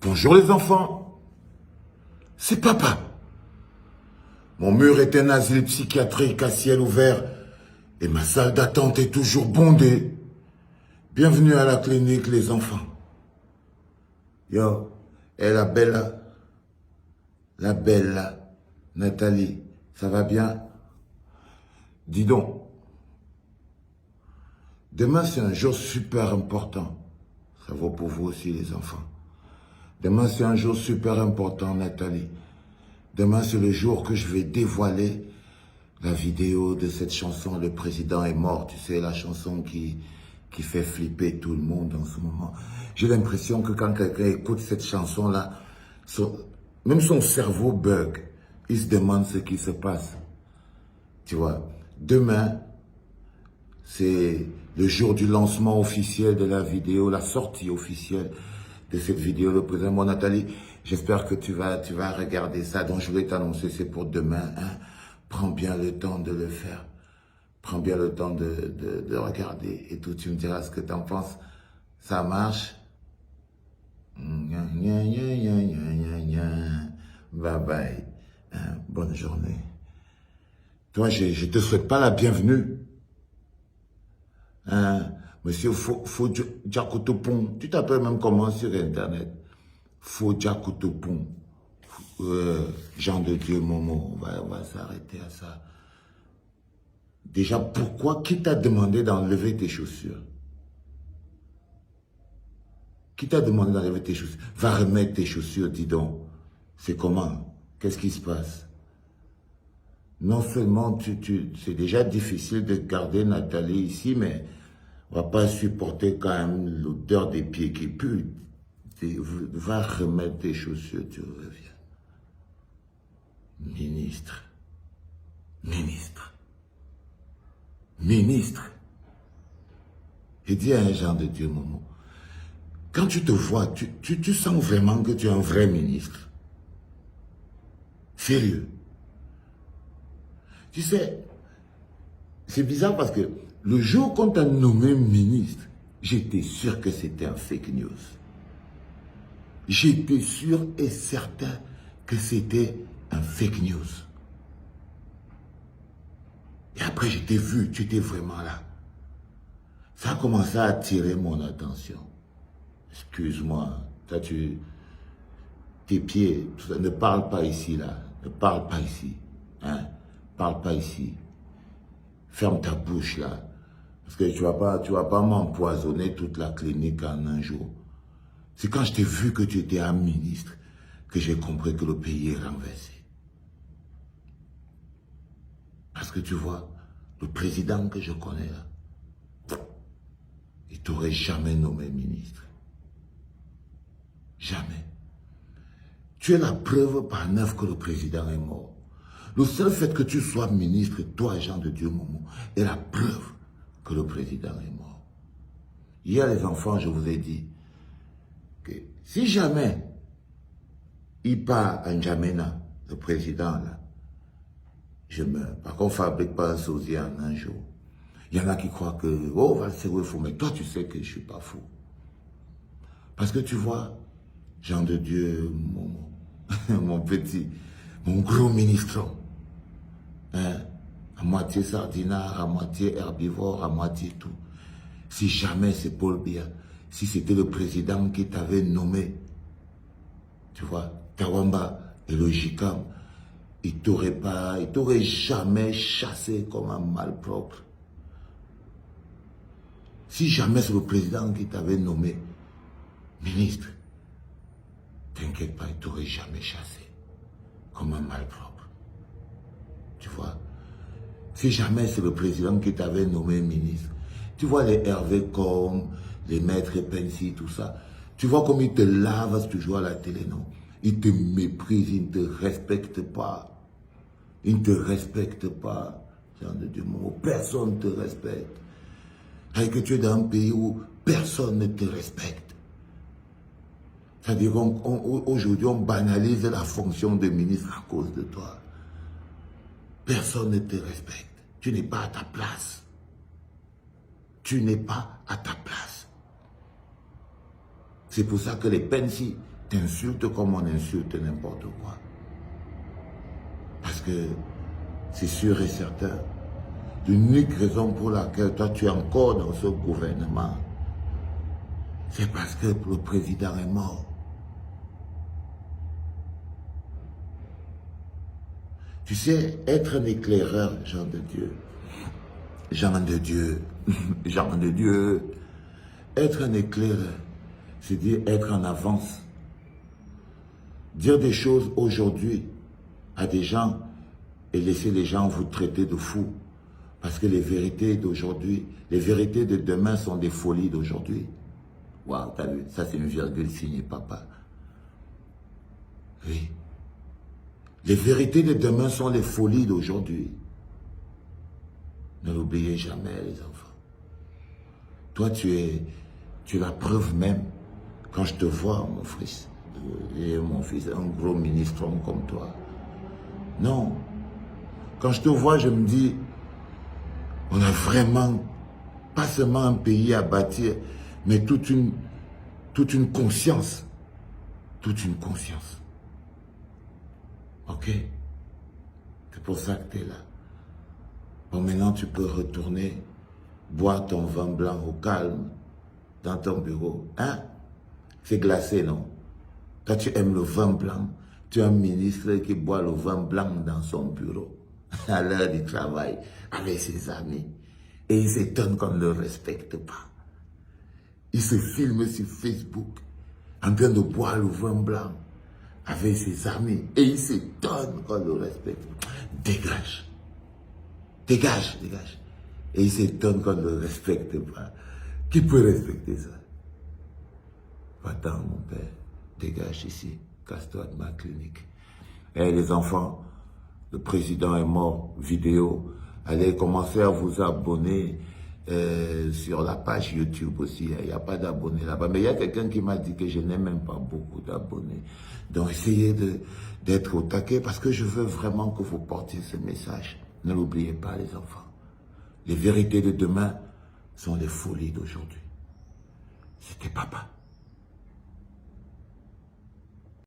Bonjour les enfants, c'est papa. Mon mur est un asile psychiatrique à ciel ouvert et ma salle d'attente est toujours bondée. Bienvenue à la clinique les enfants. Yo, et la belle Nathalie, ça va bien? Dis donc, demain c'est un jour super important. Ça vaut pour vous aussi les enfants. Demain c'est un jour super important Nathalie. Demain c'est le jour que je vais dévoiler la vidéo de cette chanson « Le président est mort ». Tu sais, la chanson qui fait flipper tout le monde en ce moment. J'ai l'impression que quand quelqu'un écoute cette chanson-là, même son cerveau bug. Il se demande ce qui se passe. Tu vois, demain, c'est le jour du lancement officiel de la vidéo, la sortie officielle de cette vidéo. Le président, mon Nathalie, j'espère que tu vas regarder ça. Donc, je voulais t'annoncer, c'est pour demain. Hein. Prends bien le temps de le faire. Prends bien le temps de regarder et tout. Tu me diras ce que tu en penses. Ça marche? Bye bye. Bonne journée. Toi, je ne te souhaite pas la bienvenue. Monsieur Fodjakotopon. Tu t'appelles même comment sur Internet? Fodjakotopon. Jean de Dieu, Momo. On va s'arrêter à ça. Déjà, pourquoi? Qui t'a demandé d'enlever tes chaussures? Qui t'a demandé d'enlever tes chaussures? Va remettre tes chaussures, dis donc. C'est comment? Qu'est-ce qui se passe? Non seulement c'est déjà difficile de garder Nathalie ici, mais on va pas supporter quand même l'odeur des pieds qui puent. Va remettre tes chaussures, tu reviens. Ministre. Et dis à un genre de Dieu, Momo, quand tu te vois, tu sens vraiment que tu es un vrai ministre. Sérieux. Tu sais, c'est bizarre parce que le jour qu'on t'a nommé ministre, j'étais sûr que c'était un fake news. J'étais sûr et certain que c'était un fake news. Et après, je t'ai vu, tu étais vraiment là. Ça a commencé à attirer mon attention. Excuse-moi, toi tes pieds, ne parle pas ici là, ne parle pas ici, hein, parle pas ici. Ferme ta bouche là, parce que tu vas pas m'empoisonner toute la clinique en un jour. C'est quand je t'ai vu que tu étais un ministre que j'ai compris que le pays est renversé. Parce que tu vois, le président que je connais là, il t'aurait jamais nommé ministre. Jamais. Tu es la preuve par 9 que le président est mort. Le seul fait que tu sois ministre, toi, Jean de Dieu Momo, est la preuve que le président est mort. Hier, les enfants, je vous ai dit que si jamais il part à N'Djamena, le président, là, je meurs. Par contre, on ne fabrique pas un sosie en un jour. Il y en a qui croient que, oh, c'est fou, mais toi, tu sais que je ne suis pas fou. Parce que tu vois, Jean de Dieu, mon petit, mon gros ministre, hein, à moitié sardinard, à moitié herbivore, à moitié tout. Si jamais c'est Paul Biya, si c'était le président qui t'avait nommé, tu vois, Tawamba et le JICAM, il t'aurait jamais chassé comme un malpropre. Si jamais c'est le président qui t'avait nommé ministre, t'inquiète pas, il t'aurait jamais chassé comme un malpropre. Tu vois? Si jamais c'est le président qui t'avait nommé ministre, tu vois les Hervé Com, les maîtres Pensi, tout ça, tu vois comme ils te lavent toujours à la télé, non? Ils te méprisent, ils ne te respectent pas. Ils ne te respectent pas. Genre de Dieu, personne ne te respecte. Et que tu es dans un pays où personne ne te respecte. C'est-à-dire qu'aujourd'hui, on banalise la fonction de ministre à cause de toi. Personne ne te respecte. Tu n'es pas à ta place. Tu n'es pas à ta place. C'est pour ça que les Pensi t'insulte comme on insulte n'importe quoi. Parce que c'est sûr et certain, l'unique raison pour laquelle toi tu es encore dans ce gouvernement, c'est parce que le président est mort. Tu sais, être un éclaireur, Jean de Dieu, être un éclaireur, c'est dire être en avance. Dire des choses aujourd'hui à des gens et laisser les gens vous traiter de fous. Parce que les vérités d'aujourd'hui, les vérités de demain sont des folies d'aujourd'hui. Waouh, t'as vu, ça c'est une virgule signée papa. Oui. Les vérités de demain sont les folies d'aujourd'hui. Ne l'oubliez jamais, les enfants. Toi, tu es la preuve même, quand je te vois, mon fils, un gros ministre comme toi. Non. Quand je te vois, je me dis, on a vraiment, pas seulement un pays à bâtir, mais toute une conscience. Toute une conscience. Ok? C'est pour ça que tu es là. Bon, maintenant, tu peux retourner boire ton vin blanc au calme dans ton bureau. Hein? C'est glacé, non? Toi, tu aimes le vin blanc. Tu es un ministre qui boit le vin blanc dans son bureau à l'heure du travail avec ses amis. Et il s'étonne qu'on ne le respecte pas. Il se filme sur Facebook en train de boire le vin blanc avec ses amis. Et il s'étonne qu'on le respecte. Dégage. Dégage, dégage. Et il s'étonne qu'on ne le respecte pas. Qui peut respecter ça? Va-t'en, mon père. Dégage ici. Casse-toi de ma clinique. Et les enfants, le président est mort. Vidéo. Allez commencer à vous abonner sur la page YouTube aussi. Il n'y a pas d'abonnés là-bas. Mais il y a quelqu'un qui m'a dit que je n'ai même pas beaucoup d'abonnés. Donc essayez d'être au taquet parce que je veux vraiment que vous portiez ce message. Ne l'oubliez pas, les enfants. Les vérités de demain sont les folies d'aujourd'hui. C'était papa.